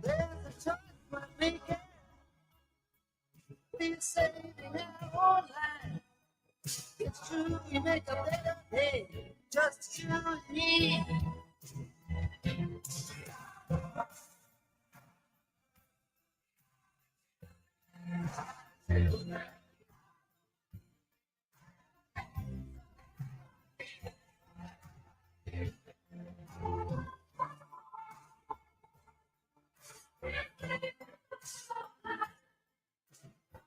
There's a choice we're making. We're saving our life. It's true, we make a better day. Just you and me.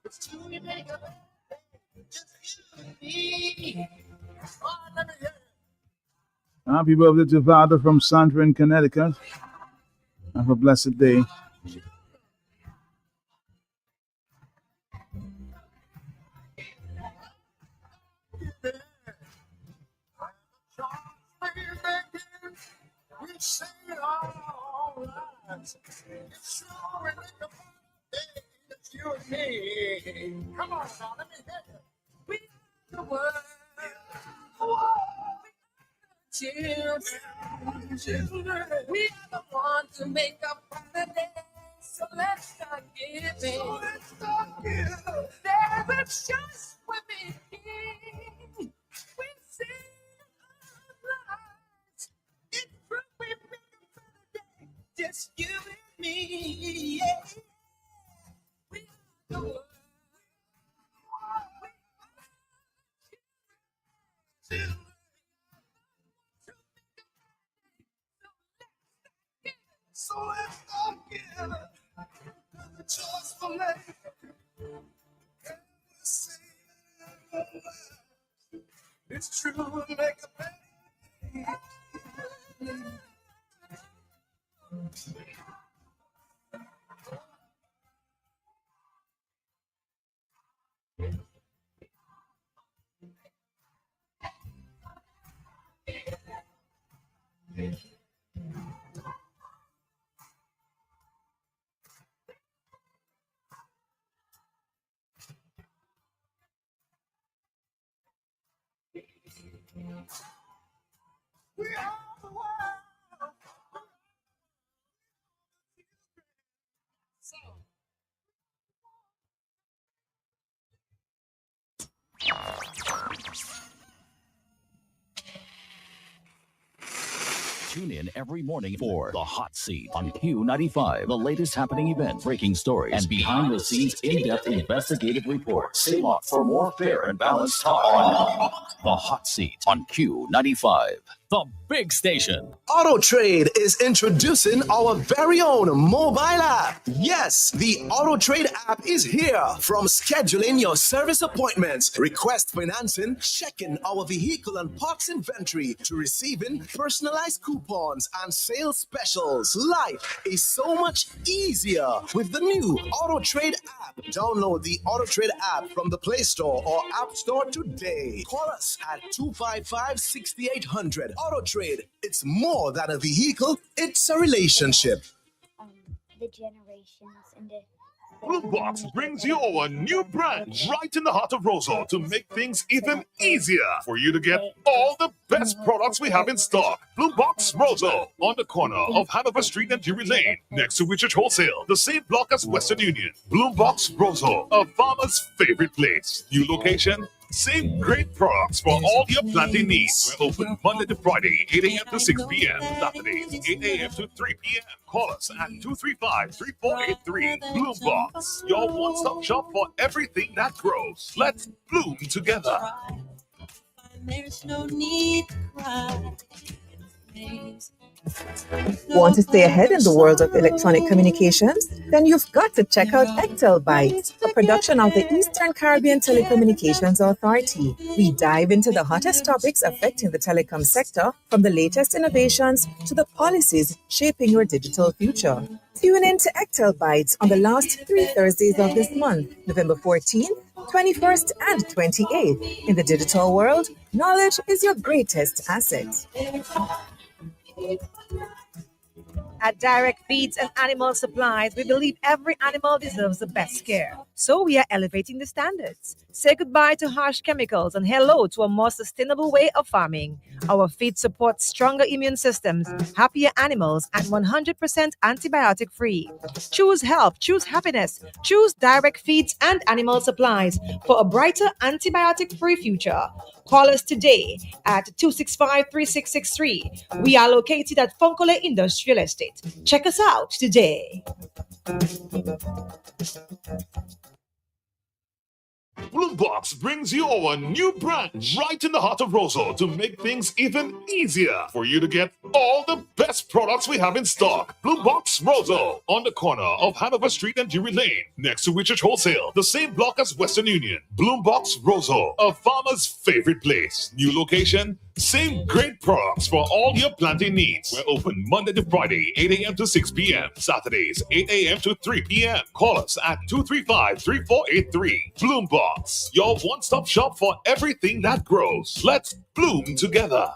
It's true, we make a better day. Just you and me. Oh, let me hear it. Happy birthday to Vada from Sandra in Connecticut. Have a blessed day. We sing it all lives. It's true, we make a better day. Just you and me. Come on now, let me hear you. We are the world. Children, we are the ones to make up better day. So let's start giving. There's a choice we're making. We sing our lives. It's true, we make a better day. Just you and me. Yeah. We are the world. Children. So let's start giving. There's a choice for me. And we sing our lives. It's true, we make a better day. We are the world. So. Tune in every morning for The Hot Seat on Q95. The latest happening events, breaking stories, and behind-the-scenes in-depth investigative reports. Stay locked for more fair and balanced talk on The Hot Seat on Q95. The big station. Autotrade is introducing our very own mobile app. Yes, the Autotrade app is here. From scheduling your service appointments, request financing, checking our vehicle and parts inventory, to receiving personalized coupons and sales specials. Life is so much easier with the new Autotrade app. Download the Autotrade app from the Play Store or App Store today. Call us at 255-6800. Autotrade, it's more than a vehicle, it's a relationship. The generations and the Boombox brings you a new branch right in the heart of Rosal to make things even easier for you to get all the best products we have in stock. Boombox Rosal on the corner of Hanover Street and Drury Lane, next to Richard Wholesale, the same block as Western Union. Boombox Rosal, a farmer's favorite place. New location, same great products for all your planting needs. We're open Monday to Friday, 8 a.m. to 6 p.m. Saturdays, 8 a.m. to 3 p.m. Call us at 235-3483. Bloombox, your one-stop shop for everything that grows. Let's bloom together. There's no need to cry. Want to stay ahead in the world of electronic communications? Then you've got to check out Exel Bites, a production of the Eastern Caribbean Telecommunications Authority. We dive into the hottest topics affecting the telecom sector, from the latest innovations to the policies shaping your digital future. Tune in to Exel Bites on the last 3 Thursdays of this month, November 14th, 21st, and 28th. In the digital world, knowledge is your greatest asset. At Direct Feeds and Animal Supplies, we believe every animal deserves the best care. So we are elevating the standards. Say goodbye to harsh chemicals and hello to a more sustainable way of farming. Our feed supports stronger immune systems, happier animals, and 100% antibiotic free. Choose health, choose happiness, choose Direct Feeds and Animal Supplies for a brighter antibiotic free future. Call us today at 265-3663. We are located at Fonkole Industrial Estate. Check us out today. Bloombox brings you our new branch right in the heart of Roseau to make things even easier for you to get all the best products we have in stock. Bloombox Roseau on the corner of Hanover Street and Dewey Lane, next to Richard Wholesale, the same block as Western Union. Bloombox Roseau, a farmer's favorite place. New location, same great products for all your planting needs. We're open Monday to Friday, 8 a.m. to 6 p.m. Saturdays, 8 a.m. to 3 p.m. Call us at 235-3483. Bloombox, your one-stop shop for everything that grows. Let's bloom together.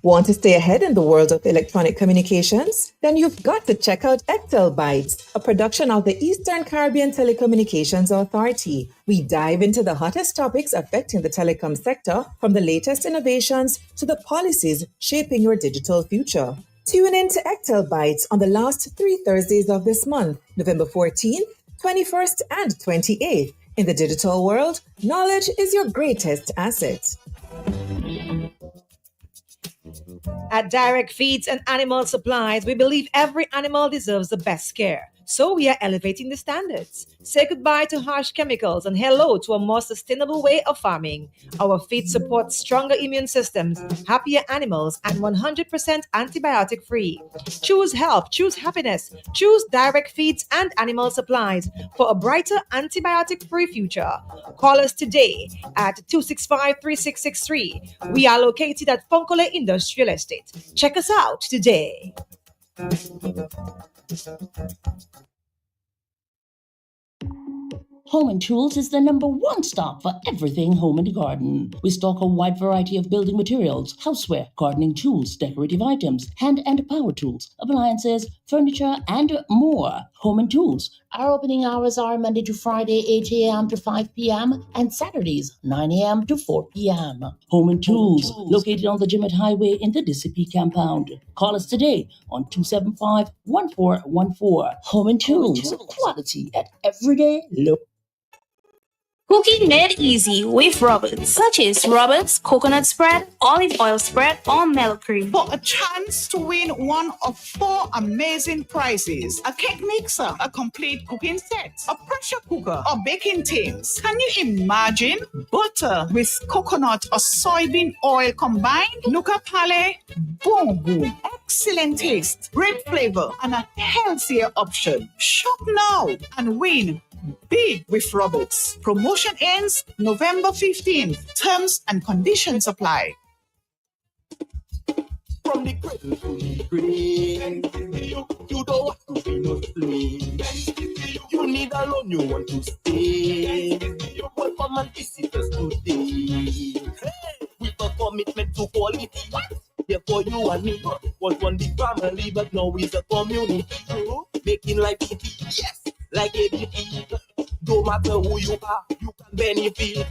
Want to stay ahead in the world of electronic communications? Then you've got to check out Exel Bites, a production of the Eastern Caribbean Telecommunications Authority. We dive into the hottest topics affecting the telecom sector, from the latest innovations to the policies shaping your digital future. Tune in to Exel Bites on the last 3 Thursdays of this month, November 14th, 21st, and 28th. In the digital world, knowledge is your greatest asset. At Direct Feeds and Animal Supplies, we believe every animal deserves the best care. So we are elevating the standards. Say goodbye to harsh chemicals and hello to a more sustainable way of farming. Our feed supports stronger immune systems, happier animals, and 100% antibiotic free. Choose health, choose happiness, choose Direct Feeds and Animal Supplies for a brighter antibiotic free future. Call us today at 265-3663. We are located at Fonkole Industrial Estate. Check us out today. Home and Tools is the #1 stop for everything home and garden. We stock a wide variety of building materials, houseware, gardening tools, decorative items, hand and power tools, appliances, furniture, and more. Home and Tools. Our opening hours are Monday to Friday, 8 a.m. to 5 p.m., and Saturdays, 9 a.m. to 4 p.m. Home and Tools, located on the Jimmet Highway in the DCP compound. Call us today on 275-1414. Home and Tools, quality at everyday low. Cooking made easy with Roberts. Purchase Roberts coconut spread, olive oil spread, or milk cream for a chance to win one of 4 amazing prizes: a cake mixer, a complete cooking set, a pressure cooker, or baking tins. Can you imagine butter with coconut or soybean oil combined? Nuka Pale, boom boom. Excellent taste, great flavor, and a healthier option. Shop now and win big with Roberts. Promotion ends November 15th. Terms and conditions apply. From the cradle to the grave, you don't want to be no slave. You need a loan, you want to stay. Welcome and visitors today. Hey, with a commitment to quality. Therefore you and me was one big family, but now it's a community. Making life easy, yes, like ABT. No matter who you are, you can benefit.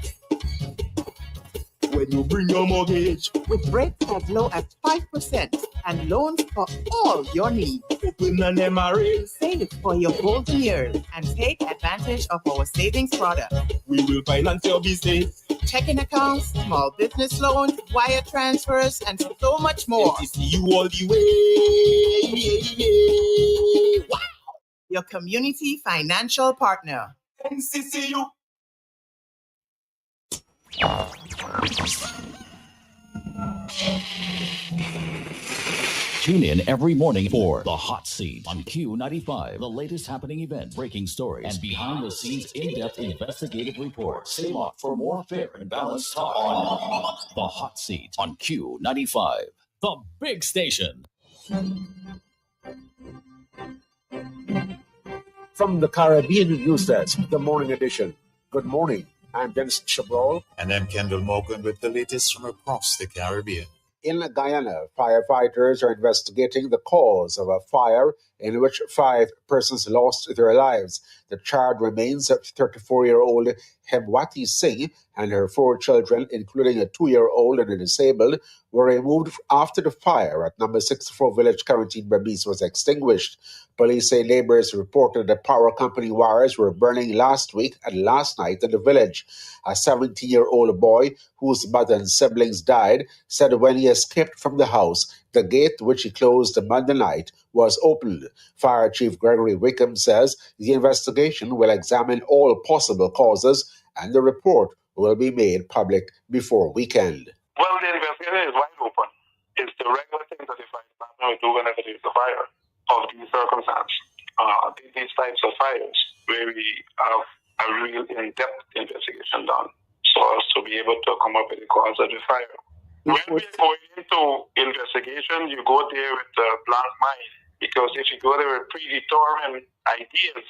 When you bring your mortgage with rates as low as 5% and loans for all your needs. Open an MRA. Save for your golden years and take advantage of our savings product. We will finance your business. Checking accounts, small business loans, wire transfers, and so much more. NCCU all the way. Wow! Your community financial partner. NCCU. Tune in every morning for The Hot Seat on Q95, the latest happening events, breaking stories, and behind-the-scenes in-depth investigative reports. Stay locked for more fair and balanced talk on The Hot Seat on Q95, the big station. From the Caribbean News Desk, the morning edition. Good morning. I'm Dennis Chabrol. And I'm Kendall Morgan with the latest from across the Caribbean. In Guyana, firefighters are investigating the cause of a fire in which 5 persons lost their lives. The charred remains of 34-year-old Hemwati Singh and her 4 children, including a 2-year-old and a disabled, were removed after the fire at number 64 Village Quarantine Berbice was extinguished. Police say neighbors reported the power company wires were burning last week and last night in the village. A 17-year-old boy, whose mother and siblings died, said when he escaped from the house, the gate which he closed Monday night was opened. Fire Chief Gregory Wickham says the investigation will examine all possible causes and the report will be made public before weekend. Well, the investigation is wide open. It's the regular thing that the fire department will do whenever there's a fire of these circumstances. These types of fires where we have a real in-depth investigation done so as to be able to come up with the cause of the fire. When we go into investigation, you go there with a blank mind, because if you go there with predetermined ideas,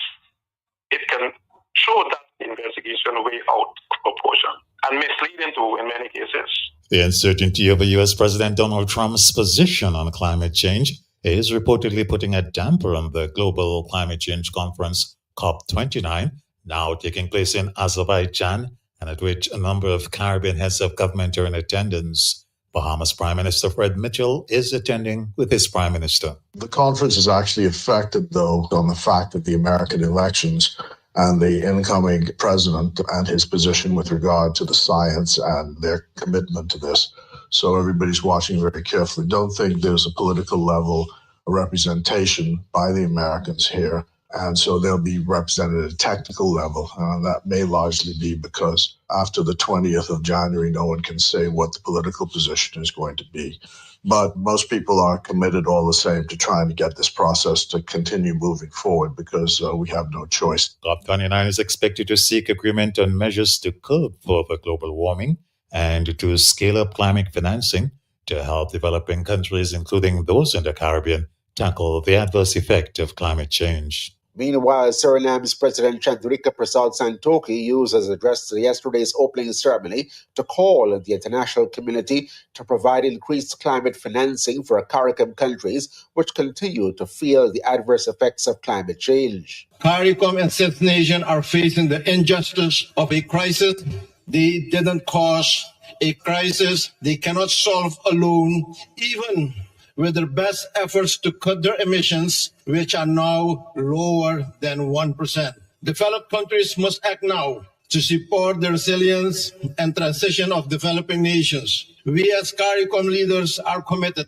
it can show that investigation way out of proportion and misleading too in many cases. The uncertainty over U.S. President Donald Trump's position on climate change is reportedly putting a damper on the Global Climate Change Conference, COP29, now taking place in Azerbaijan, and at which a number of Caribbean heads of government are in attendance. Bahamas Prime Minister Fred Mitchell is attending with his Prime Minister. The conference is actually affected, though, on the fact that the American elections and the incoming president and his position with regard to the science and their commitment to this. So everybody's watching very carefully. Don't think there's a political level of representation by the Americans here. And so they'll be represented at a technical level. That may largely be because after the 20th of January, no one can say what the political position is going to be. But most people are committed all the same to trying to get this process to continue moving forward because we have no choice. COP29 is expected to seek agreement on measures to curb further global warming and to scale up climate financing to help developing countries, including those in the Caribbean, tackle the adverse effect of climate change. Meanwhile, Suriname's President Chandrika Prasad Santokhi used his address to yesterday's opening ceremony to call on the international community to provide increased climate financing for CARICOM countries which continue to feel the adverse effects of climate change. CARICOM and 6 nations are facing the injustice of a crisis they didn't cause, a crisis they cannot solve alone, even with their best efforts to cut their emissions, which are now lower than 1%. Developed countries must act now to support the resilience and transition of developing nations. We as CARICOM leaders are committed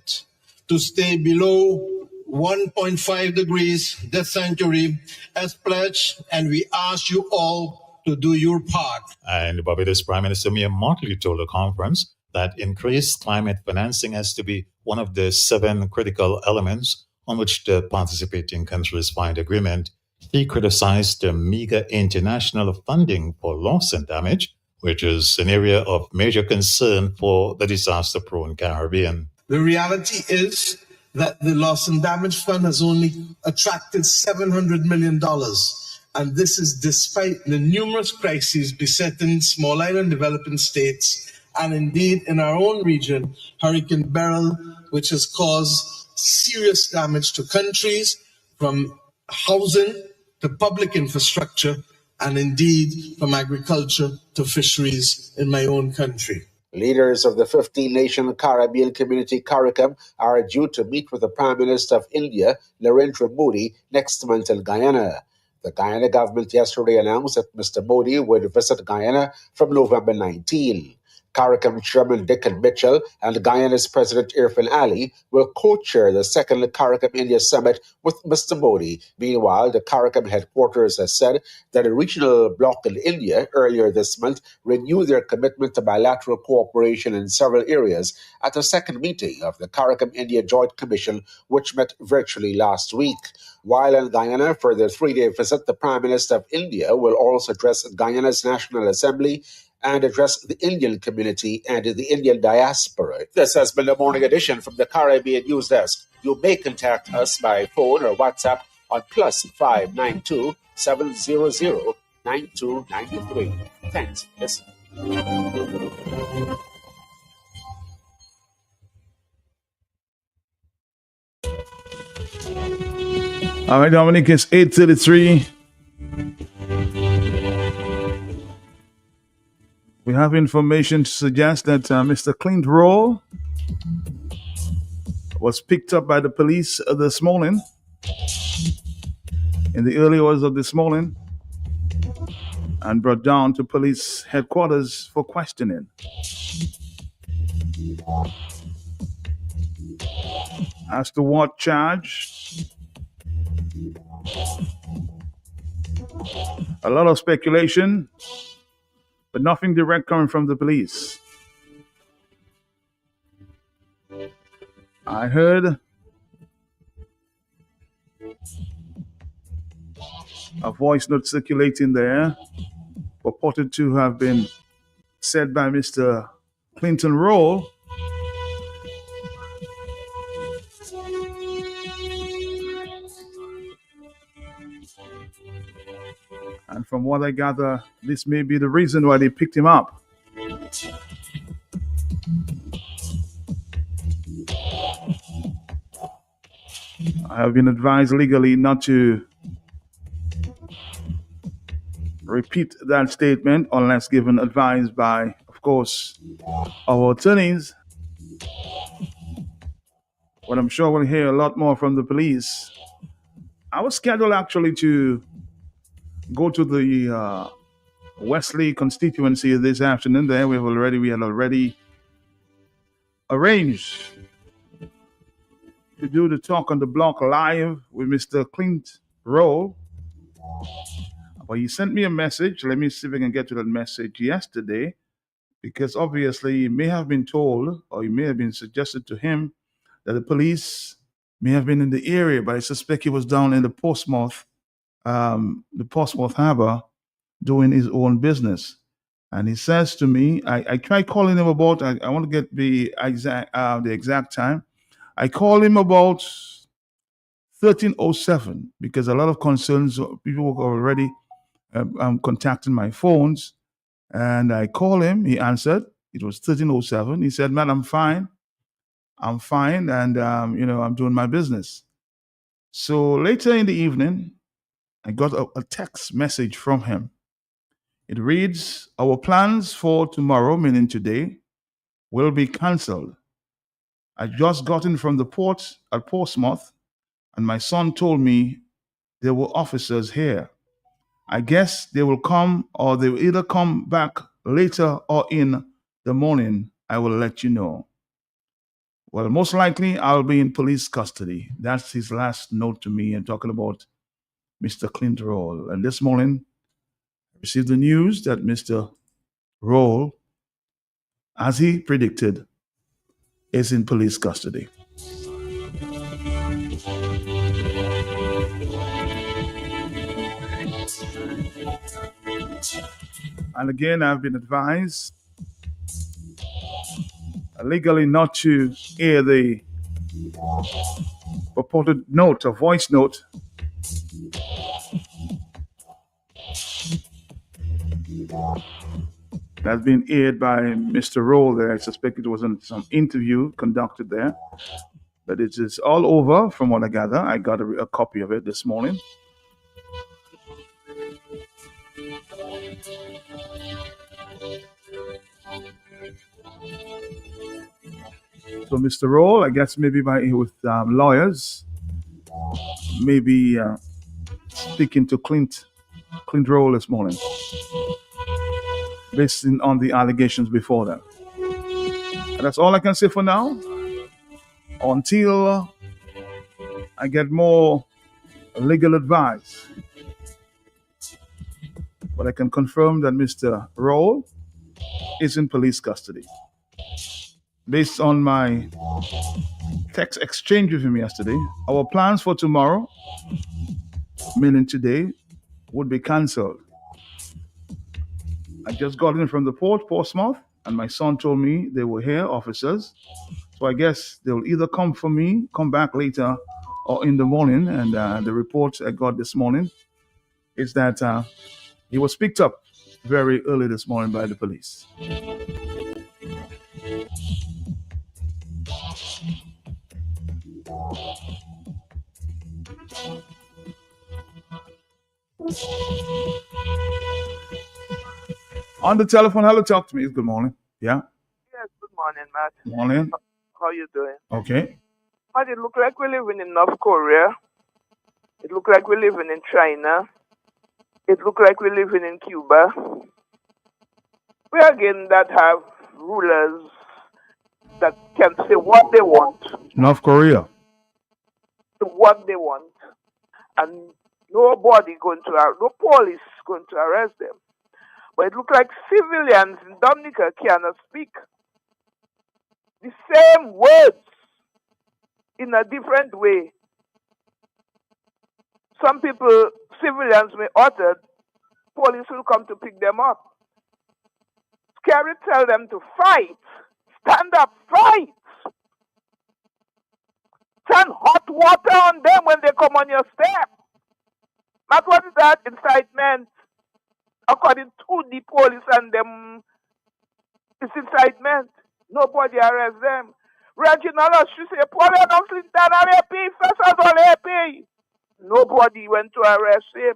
to stay below 1.5 degrees this century as pledged, and we ask you all to do your part. And Barbados Prime Minister Mia Mottley told the conference that increased climate financing has to be one of the 7 critical elements on which the participating countries find agreement. He criticized the meager international funding for loss and damage, which is an area of major concern for the disaster-prone Caribbean. The reality is that the Loss and Damage Fund has only attracted $700 million. And this is despite the numerous crises besetting small island developing states, and indeed in our own region, Hurricane Beryl, which has caused serious damage to countries, from housing to public infrastructure, and indeed from agriculture to fisheries in my own country. Leaders of the 15-nation Caribbean community CARICOM are due to meet with the Prime Minister of India, Narendra Modi, next month in Guyana. The Guyana government yesterday announced that Mr. Modi would visit Guyana from November 19. CARICOM Chairman Dickon Mitchell and Guyana's President Irfan Ali will co-chair the second CARICOM India Summit with Mr. Modi. Meanwhile, the CARICOM headquarters has said that a regional bloc in India earlier this month renewed their commitment to bilateral cooperation in several areas at a second meeting of the CARICOM India Joint Commission, which met virtually last week. While in Guyana for their 3-day visit, the Prime Minister of India will also address Guyana's National Assembly and address the Indian community and the Indian diaspora. This has been the morning edition from the Caribbean News Desk. You may contact us by phone or WhatsApp on +592 700 9293. Thanks. Yes. All right, Dominic, it's 8:33. We have information to suggest that Mr. Clint Rool was picked up by the police this morning, in the early hours of this morning, and brought down to police headquarters for questioning. As to what charge, a lot of speculation, but nothing direct coming from the police. I heard a voice note circulating there, purported to have been said by Mr. Clinton Roll. And from what I gather, this may be the reason why they picked him up. I have been advised legally not to repeat that statement unless given advice by, of course, our attorneys. But I'm sure we'll hear a lot more from the police. I was scheduled actually to go to the Wesley constituency this afternoon. There we had already arranged to do the talk on the block live with Mr. Clint Roll. But he sent me a message. Let me see if I can get to that message yesterday, because obviously it may have been told, or it may have been suggested to him, that the police may have been in the area, but I suspect he was down in the Portsmouth Harbor doing his own business. And he says to me, I tried calling him about, I want to get the exact time. I called him about 13:07 because a lot of concerns, people were already contacting my phones. And I called him, he answered. It was 13:07. He said, "Man, I'm fine. And, I'm doing my business." So later in the evening, I got a text message from him. It reads, "Our plans for tomorrow, meaning today, will be cancelled. I just got in from the port at Portsmouth, and my son told me there were officers here. I guess they will come, or they will either come back later or in the morning. I will let you know." Well, most likely I'll be in police custody. That's his last note to me, and talking about Mr. Clint Roll. And this morning, I received the news that Mr. Roll, as he predicted, is in police custody. And again, I've been advised legally not to air the purported note, a voice note, that's been aired by Mr. Roll there. I suspect it was in some interview conducted there. But it is all over from what I gather. I got a copy of it this morning. So Mr. Roll, I guess maybe with lawyers, maybe speaking to Clint Roll this morning, based on the allegations before that. And that's all I can say for now, until I get more legal advice. But I can confirm that Mr. Roll is in police custody. Based on my text exchange with him yesterday, our plans for tomorrow, meaning today, would be cancelled. I just got in from the port, Portsmouth, and my son told me they were here, officers. So I guess they'll either come for me, come back later, or in the morning. And the report I got this morning is that he was picked up very early this morning by the police. On the telephone, hello, talk to me. Good morning. Yeah. Yes, good morning, Matt. Morning. How you doing? Okay. Matt, it look like we're living in North Korea. It look like we're living in China. It look like we're living in Cuba. We again that have rulers that can say what they want, North Korea. what they want, and nobody going to, no police going to arrest them. But it look like civilians in Dominica cannot speak the same words in a different way. Some people, civilians may utter, police will come to pick them up. Scary tell them to fight. Stand up, fight. Turn hot water on them when they come on your step. Not what is that? Incitement. According to the police and them, it's incitement. Nobody arrests them. Reginald Oshie say, Paul and Clinton are happy, first of all happy. Nobody went to arrest him.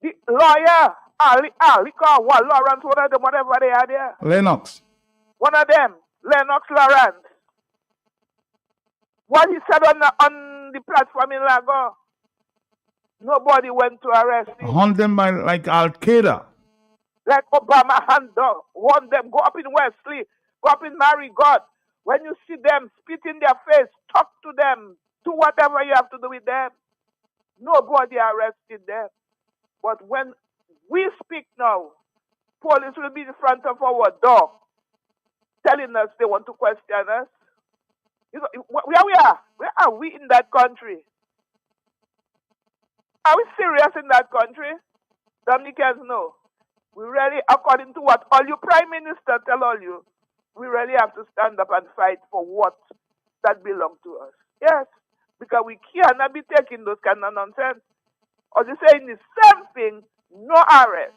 The lawyer, Ali, Lawrence, one of them, whatever they are there. Lennox. One of them, Lennox Lawrence. What he said on the platform in Lago, nobody went to arrest him. Hunt them by like Al Qaeda. Like Obama warn them, go up in Wesley, go up in Marigot. When you see them, spit in their face, talk to them, do whatever you have to do with them. Nobody arrested them. But when we speak now, police will be in front of our door, telling us they want to question us. You know, where we are? Where are we in that country? Are we serious in that country? Dominicans, no. We really, according to what all you prime minister tell all you, we really have to stand up and fight for what that belongs to us. Yes, because we cannot be taking those kind of nonsense. Or they saying the same thing, no arrest.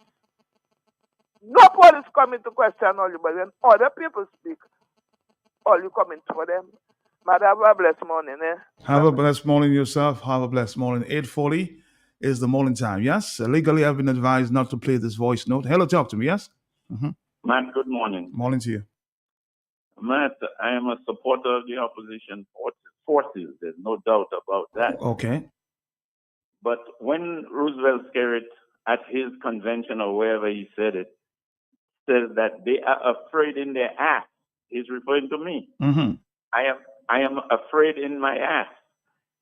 No police coming to question all you, but when other people speak, all you coming for them. Madam, have a blessed morning, eh? Have a blessed morning yourself. Have a blessed morning. 8:40 is the morning time. Yes, legally I've been advised not to play this voice note. Hello, talk to me. Yes. Matt, good morning. Morning to you. Matt, I am a supporter of the opposition forces. There's no doubt about that. Okay. But when Roosevelt said it at his convention or wherever he said it, says that they are afraid in their ass. He's referring to me. Mm-hmm. I am afraid in my ass.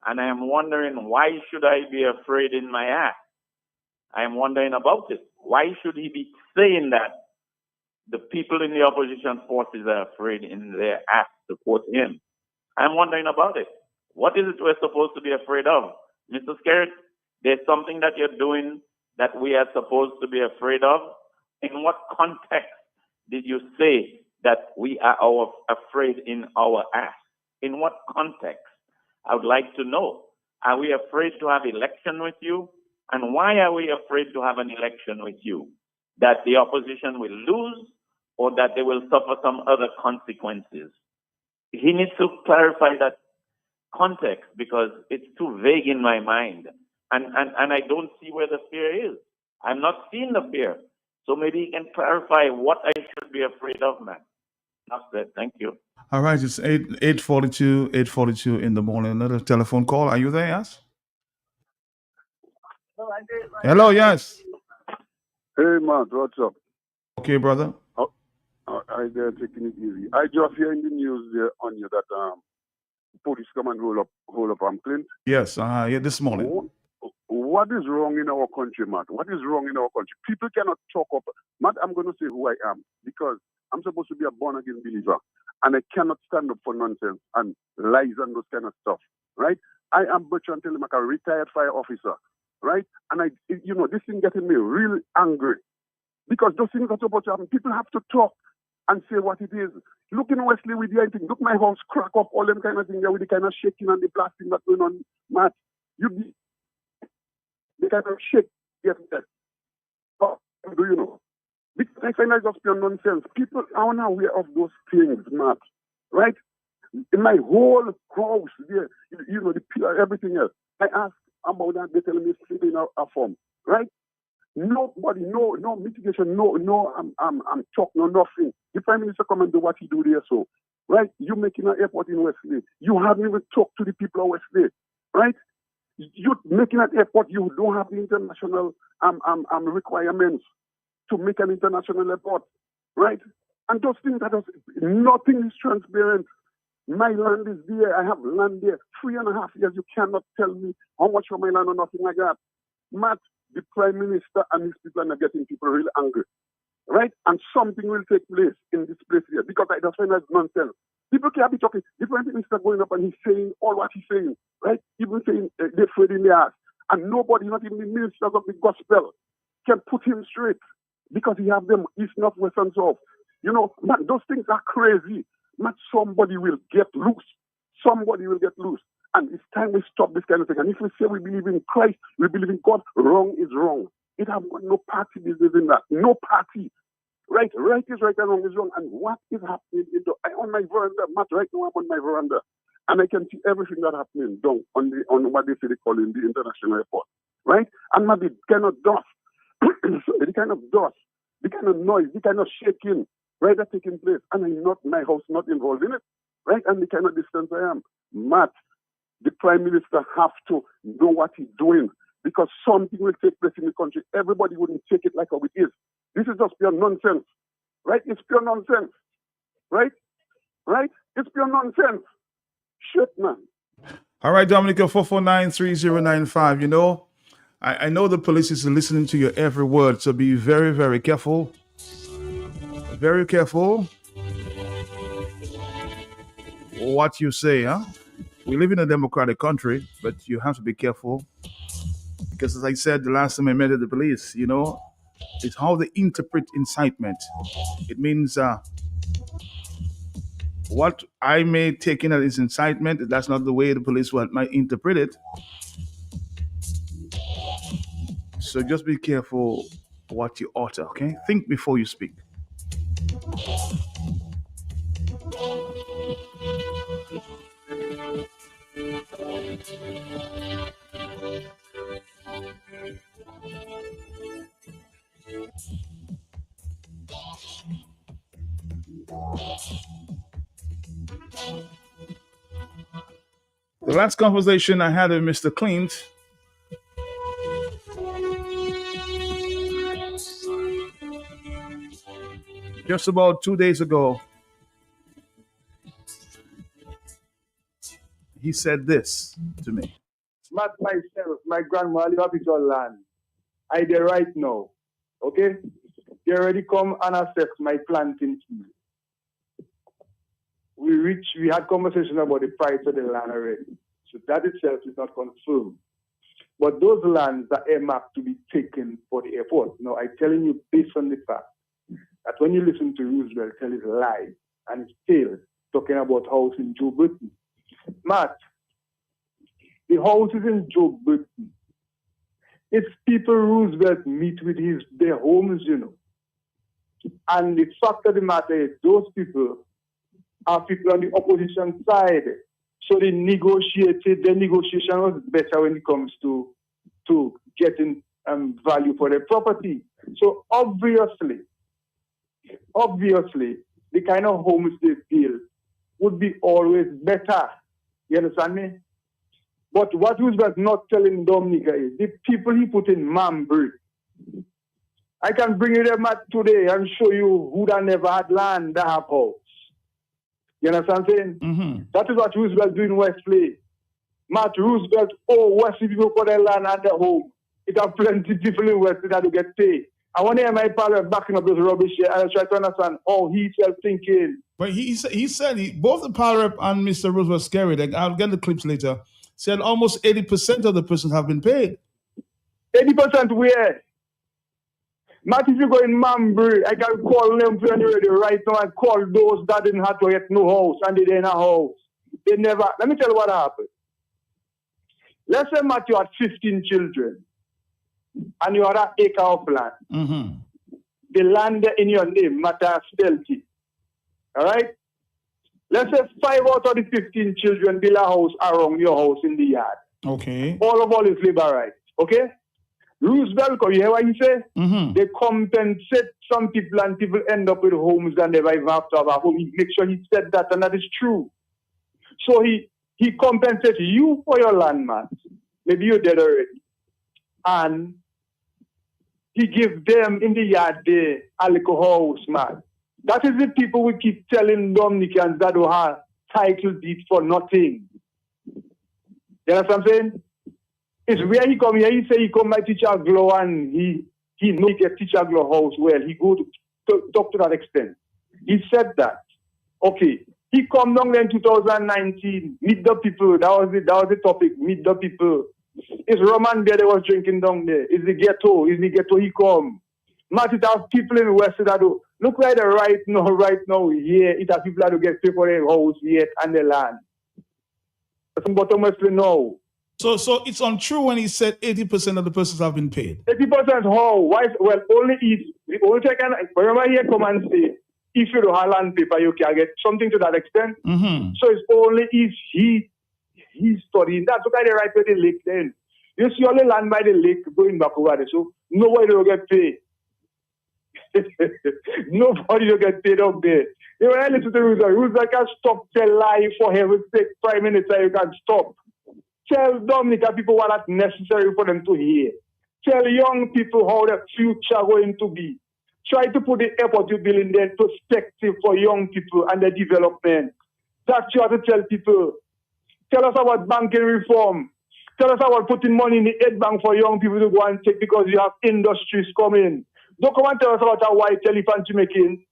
And I am wondering, why should I be afraid in my ass? I am wondering about it. Why should he be saying that the people in the opposition forces are afraid in their ass, to quote him? I'm wondering about it. What is it we're supposed to be afraid of? Mr. Skerritt, there's something that you're doing that we are supposed to be afraid of? In what context did you say that we are afraid in our ass? In what context? I would like to know. Are we afraid to have election with you? And why are we afraid to have an election with you? That the opposition will lose or that they will suffer some other consequences? He needs to clarify that context because it's too vague in my mind. And I don't see where the fear is. I'm not seeing the fear. So maybe he can clarify what I should be afraid of, man. That's it. Thank you. All right, it's 8:42 in the morning. Another telephone call. Are you there? Yes. Hello. Yes. Hey, man, what's up? Okay, brother. I there taking it easy. I just hear in the news there on you that police come and hold up Clint. Yes. Yeah. This morning. What is wrong in our country, Matt? What is wrong in our country? People cannot talk up. Matt, I'm going to say who I am because I'm supposed to be a born-again believer, and I cannot stand up for nonsense and lies and those kind of stuff, right? I am Bertrand Telemack, a retired fire officer, right? And this thing getting me really angry because those things are supposed to happen. People have to talk and say what it is. Look in Wesley with the thing. Look, my house crack up, all them kind of things there with the kind of shaking and the blasting that's going on, Matt. They kind of shake. Yes, Do you know? Because I find that just pure nonsense. People are not aware of those things, Matt. Right? In my whole house, there, the pillar, everything else. I ask about that, they tell me it's in a form. Right? Nobody, no mitigation, no, I'm talk, no nothing. The Prime Minister come and do what he do there, so. Right? You making an airport in Wesley. You haven't even talked to the people of Wesley. Right? You making an airport, you don't have the international requirements to make an international airport, right? And those things nothing is transparent. My land is there. I have land there. 3.5 years. You cannot tell me how much for my land or nothing like that. Matt, the Prime Minister and his people are getting people really angry, right? And something will take place in this place here because I just find that nonsense. People can't be talking. The Prime Minister going up and he's saying all what he's saying, right? Even saying they're afraid in the ass. And nobody, not even the ministers of the gospel, can put him straight because he have them east, north, west, and south. Man, those things are crazy. Man, somebody will get loose. Somebody will get loose. And it's time we stop this kind of thing. And if we say we believe in Christ, we believe in God, wrong is wrong. It have got no party business in that. No party. Right is right and wrong is wrong. And what is happening on my veranda, Matt, right now I'm on my veranda. And I can see everything that happening down on what they say they call in the international airport. Right? And maybe the kind of dust, the kind of noise, the kind of shaking, right, that's taking place. And my house not involved in it. Right? And the kind of distance I am. Matt, the Prime Minister have to know what he's doing because something will take place in the country. Everybody wouldn't take it like how it is. This is just pure nonsense. Right? It's pure nonsense. Right? It's pure nonsense. Shit, man. All right, Dominica, 449-3095. I know the police is listening to your every word, so be very, very careful. Very careful what you say, huh? We live in a democratic country, but you have to be careful. Because as I said the last time I met the police, it's how they interpret incitement. It means what I may take in as incitement, that's not the way the police might interpret it. So just be careful what you utter, okay? Think before you speak. The last conversation I had with Mr. Clint, just about 2 days ago, he said this to me. Not myself, my grandma live up his own land. I there right now. Okay? They already come and assess my planting field. We had conversation about the price of the land already. So that itself is not confirmed. But those lands are earmarked to be taken for the airport. Now, I'm telling you based on the fact that when you listen to Roosevelt tell his lies and his tale talking about house in Joe Britain, Matt, the houses in Joe Britain, it's people Roosevelt meet with their homes, And the fact of the matter is those people are people on the opposition side. So the negotiation was better when it comes to getting value for their property. So obviously, the kind of homes they build would be always better. You understand me? But what he was not telling Dominica is the people he put in Mambury. I can bring you them today and show you who that never had land that have house. You understand what I'm saying? Mm-hmm. That is what Roosevelt do in Westlake. Matt Roosevelt, Westlake people for their land and their home. It have plenty of people in Westlake that will get paid. I want to hear my father backing up this rubbish here and I try to understand how he's thinking. But he said both the power rep and Mr. Roosevelt scary. I'll get the clips later. Said almost 80% of the persons have been paid. 80% where? Matt, if you go in Mambury, I can call them for you already right now and call those that didn't have to get no house and they in a house. They never. Let me tell you what happened. Let's say, Matt, you had 15 children and you had an acre of land. Mm-hmm. the land in your name, matter stealthy. All right? Let's say 5 out of the 15 children build a house around your house in the yard. Okay. All of all is labor rights. Okay? Roosevelt, you hear what he say? They compensate some people and people end up with homes and they never even have to have a home. He make sure he said that and that is true. So he compensates you for your land, man. Maybe you're dead already. And he gives them in the yard there a little house, man. That is the people we keep telling Dominicans that don't have title deed for nothing. You know what I'm saying? It's where he come here, he say he come by Teacher Glow and he know he get Teacher Glow house well. He go to talk to that extent. He said that. Okay. He come down there in 2019, meet the people. That was the topic, meet the people. It's Roman there that was drinking down there. It's the ghetto. It's the ghetto he come. Not it have people in the West that do. Look like the right now here, it has people that do get paid for their house yet and the land. Some bottom West now. So it's untrue when he said 80% of the persons have been paid. 80% how? Why? Well, only if the only thing I can remember here come and say, if you don't have land paper, you can get something to that extent. So it's only if he studying. That's what they right where the lake then. You see all the land by the lake going back over there. So nobody will get paid. Nobody will get paid up there. You know, when I listen to Roosevelt can stop tell lie for heaven's sake. Prime Minister, you can stop. Tell Dominica people what that's necessary for them to hear. Tell young people how the future going to be. Try to put the effort you build in their perspective for young people and their development. That's what you have to tell people. Tell us about banking reform. Tell us about putting money in the aid bank for young people to go and take because you have industries coming. Don't come and tell us about a white elephant you're making.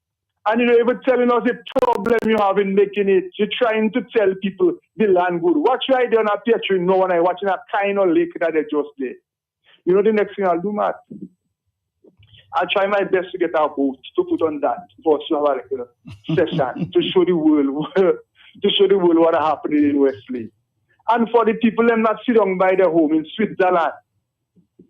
And you're even telling us the problem you have in making it. You're trying to tell people the land good. Watch right there on a picture no one I watching a kind of lake that they just did. You know the next thing I'll do, Matt? I'll try my best to get our boat to put on that for a session to show the world what is happening in Wesley. And for the people them that sit down by their home in Switzerland,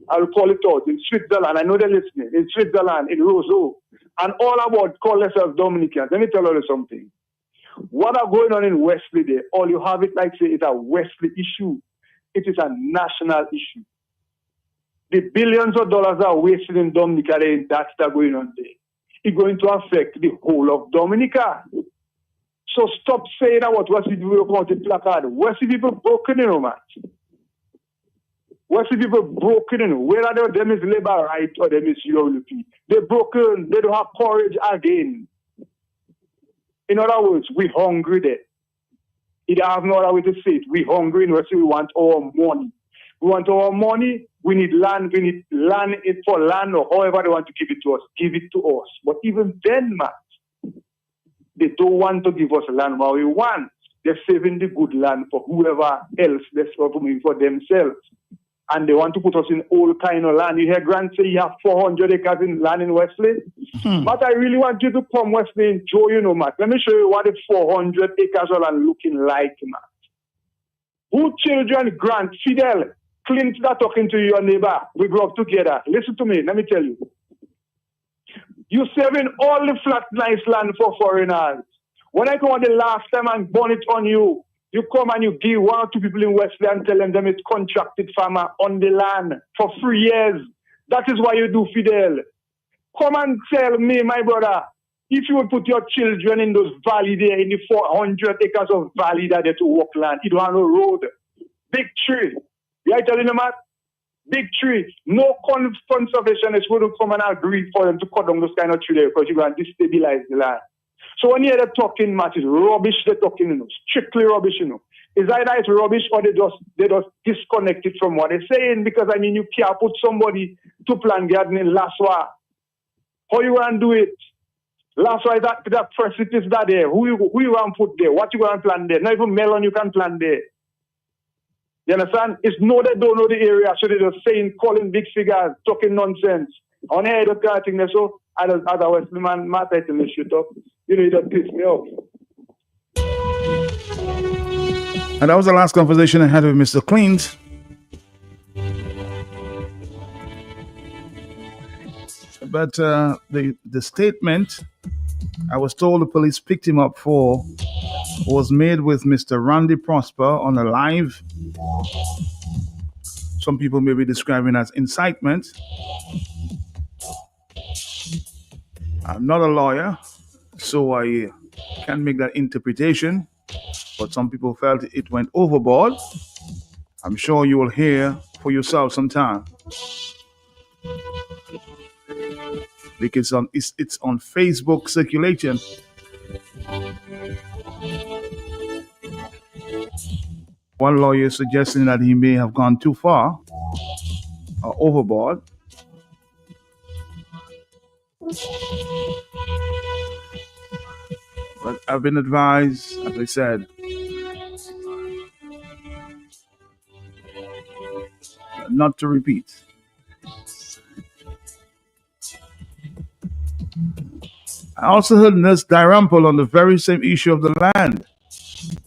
I'll call it out, in Switzerland, I know they're listening, in Switzerland, in Roseau, and all about call themselves Dominicans. Let me tell you something. What are going on in Wesley there, all you have it like say it's a Wesley issue. It is a national issue. The billions of dollars are wasted in Dominica there, that's going on there. It's going to affect the whole of Dominica. So stop saying about Wesley people want to placard. Wesley people broken, you know, man. Wesley people broken, you know. Whether them is labor right or them is UWP. They're broken. They don't have courage again. In other words, we hungry there. It have no other way to say it. We hungry in Wesley. We want our money. We want our money. We need land. We need land for land or however they want to give it to us. Give it to us. But even then, man, they don't want to give us land what we want. They're saving the good land for whoever else they're saving for themselves. And they want to put us in all kind of land. You hear Grant say you have 400 acres in land in Wesley? But I really want you to come Wesley and enjoy, you know, Matt. Let me show you what the 400 acres of land looking like, Matt. Who children, Grant, Fidel, Clint that talking to your neighbor, we grew up together. Listen to me, let me tell you. You're saving all the flat, nice land for foreigners. When I come on the last time and burn it on you, you come and you give 1 or 2 people in Wesley and tell them it's contracted farmer on the land for 3 years. That is why you do, Fidel. Come and tell me, my brother, if you would put your children in those valley there, in the 400 acres of valley that they to walk land, you don't have no road. Big tree. You are telling them that? Big tree. No conservationist would come and agree for them to cut down those kind of trees because you're going to destabilize the land. So when you hear them talking, Matt, it's rubbish they're talking, you know, strictly rubbish, you know. It's either it's rubbish or they just disconnect it from what they're saying because, I mean, you can't put somebody to plant gardening in Laswa. How you going to do it? Laswa is that precipice that there. Who you going to put there? What you going to plant there? Not even melon you can plant there. You understand? It's no, they don't know the area, so they're just saying, calling big figures, talking nonsense. On here, that kind of thing. So, otherwise, man, Matt, I tell you, shut up. You know, you don't piss me off. And that was the last conversation I had with Mr. Clint. But the statement I was told the police picked him up for was made with Mr. Randy Prosper on a live. Some people may be describing as incitement. I'm not a lawyer, so I can't make that interpretation. But some people felt it went overboard. I'm sure you will hear for yourself sometime. Because it's on Facebook circulation. One lawyer is suggesting that he may have gone too far or overboard. But I've been advised, as I said, not to repeat. I also heard Nurse Dalrymple on the very same issue of the land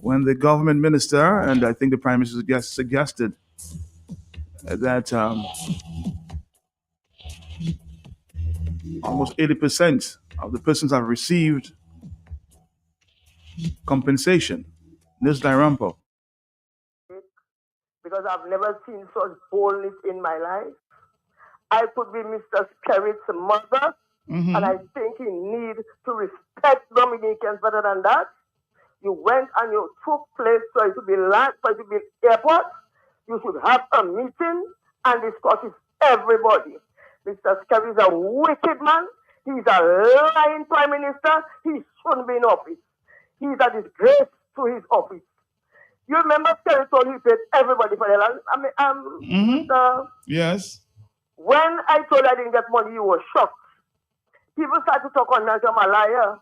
when the government minister, and I think the Prime Minister suggested that almost 80% of the persons have received compensation. Nurse Dalrymple. Because I've never seen such boldness in my life. I could be Mr. Skerritt's mother, and I think he needs to respect Dominicans better than that. You went and you took place so it to be land, so it to be airport. You should have a meeting and discuss with everybody. Mr. Skerritt is a wicked man. He's a lying prime minister. He shouldn't be in office. He's a disgrace to his office. You remember Skerritt told he paid everybody for the land? Yes. When I told I didn't get money, you were shocked. People started to talk on me as I'm a liar.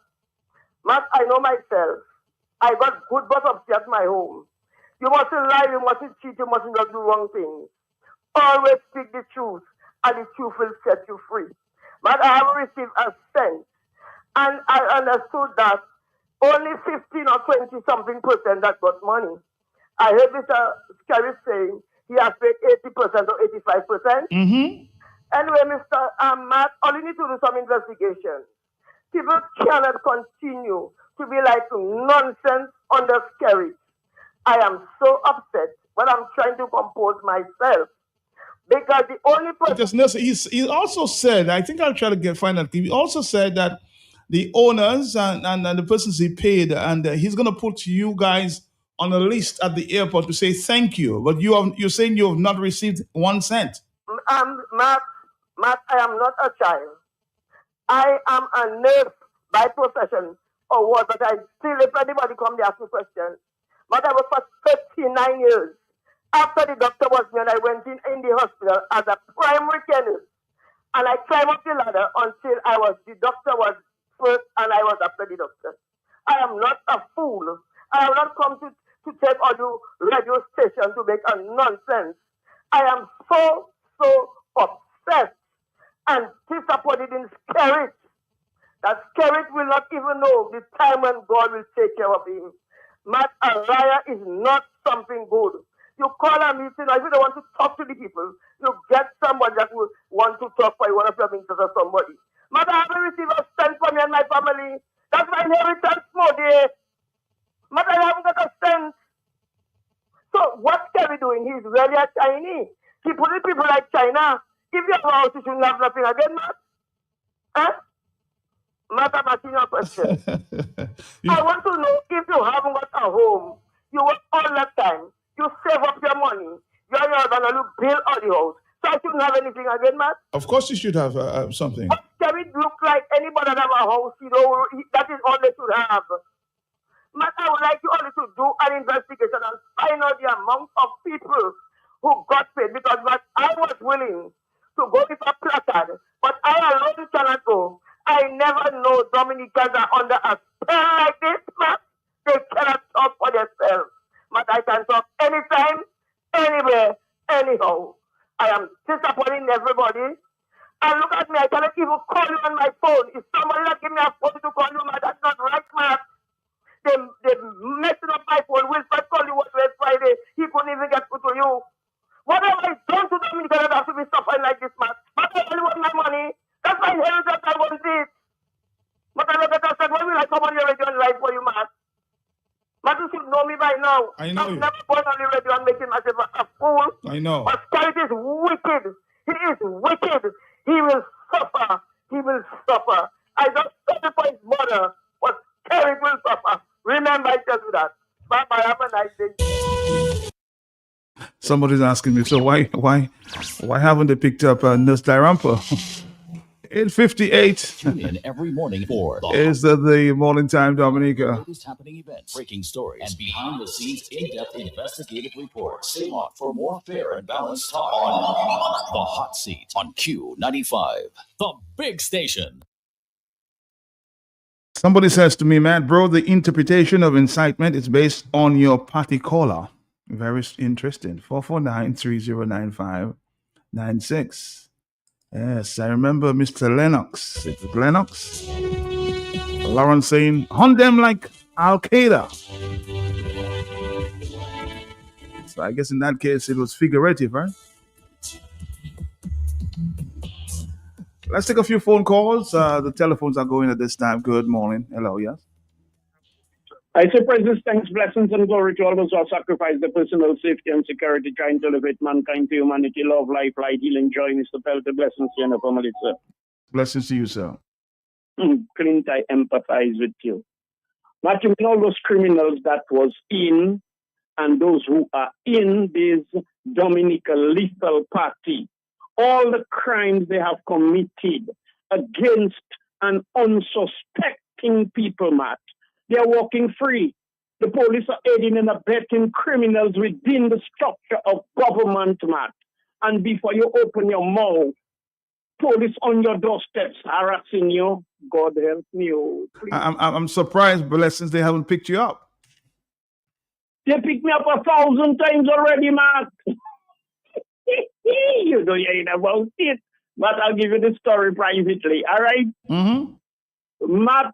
Matt, I know myself. I got good boss upstairs at my home. You mustn't lie, you mustn't cheat, you mustn't do wrong things. Always speak the truth, and the truth will set you free. But I haven't received a cent. And I understood that only 15 or 20 something percent that got money. I heard Mr. Skerritt saying he has paid 80% or 85%. Anyway, Mr. Matt, all you need to do some investigation. People cannot continue to be like nonsense under Skerritt. I am so upset, but I'm trying to compose myself. Because the only person... He also said, I think I'll try to find out. He also said that the owners and the persons he paid, and he's going to put you guys on a list at the airport to say thank you. But you're saying you have not received 1 cent. Matt, I am not a child. I am a nurse by profession or what, but I still, if anybody come to ask me questions. But I was for 39 years. After the doctor was me, and I went in the hospital as a primary care nurse. And I climbed up the ladder until the doctor was first and I was after the doctor. I am not a fool. I have not come to take all the radio station to make a nonsense. I am so obsessed and disappointed in Skerritt. That Skerritt will not even know the time when God will take care of him. Matt, a liar is not something good. You call a meeting, or if you don't want to talk to the people, you get somebody that will want to talk for you, one of your ministers or somebody. Matt, I haven't received a cent from me and my family. That's my inheritance, Modi. Matt, I haven't got a cent. So what's Skerritt doing? He's really a Chinese. He put the people like China. If you have a house, you shouldn't have nothing again, Matt. Huh? Matt, I'm asking you a question. I want to know if you haven't got a home, you work all that time, you save up your money, you're going to build all the house. So I shouldn't have anything again, Matt. Of course you should have something. But Skerritt look like anybody that have a house, that is all they should have. Matt, I would like you only to do an investigation and find out the amount of people who got paid, because Matt, I was willing to go with a placard, but I alone cannot go. I never know Dominicans are under a spell like this, Matt. They cannot talk for themselves. But I can talk anytime, anywhere, anyhow. I am disappointing everybody. And look at me, I cannot even call you on my phone. If somebody not give me a phone to call you, Matt, that's not right, Matt. They messing up my phone. Will Fred call you what Friday? He couldn't even get through to you. What have I done to Dominicans that have to be suffering like this, Matt? But I only want my money. That's my inheritance. know. I know you. Never born on the radio and making myself a fool. I know. But Scarlett is wicked. He is wicked. He will suffer. He will suffer. I don't suffer for his mother, but Scarlett will suffer. Remember, I tell you that. Bye bye. Have a nice day. Somebody's asking me, so why haven't they picked up Nurse Dirampa? 8:58 Tune in every morning for is the morning time, Dominica. latest happening events, breaking stories, and behind-the-scenes in-depth investigative reports. Stay locked for more fair and balanced talk on The Hot Seat on Q95, the big station. Somebody says to me, Matt, bro, the interpretation of incitement is based on your party caller. Very interesting. 449-3095-96. Yes, I remember Mr. Lennox. Is it Lennox? Lauren saying, hunt them like Al Qaeda. So I guess in that case it was figurative, right? Let's take a few phone calls. The telephones are going at this time. Good morning. Hello, yes. I say praises, thanks, blessings, and glory to all those who have sacrificed their personal safety and security, trying to elevate mankind to humanity, love, life, light, healing, joy, Mr. Pelter, blessings to you and the family, sir. Blessings to you, sir. Clint, I empathize with you. But you know all those criminals that was in and those who are in this Dominica lethal party, all the crimes they have committed against an unsuspecting people, Matt. They are walking free. The police are aiding and abetting criminals within the structure of government, Matt. And before you open your mouth, police on your doorsteps harassing you. God help you. I'm surprised, blessings, they haven't picked you up. They picked me up 1,000 times already, Matt. You know you ain't about it. But I'll give you the story privately, all right? Mm-hmm. Matt,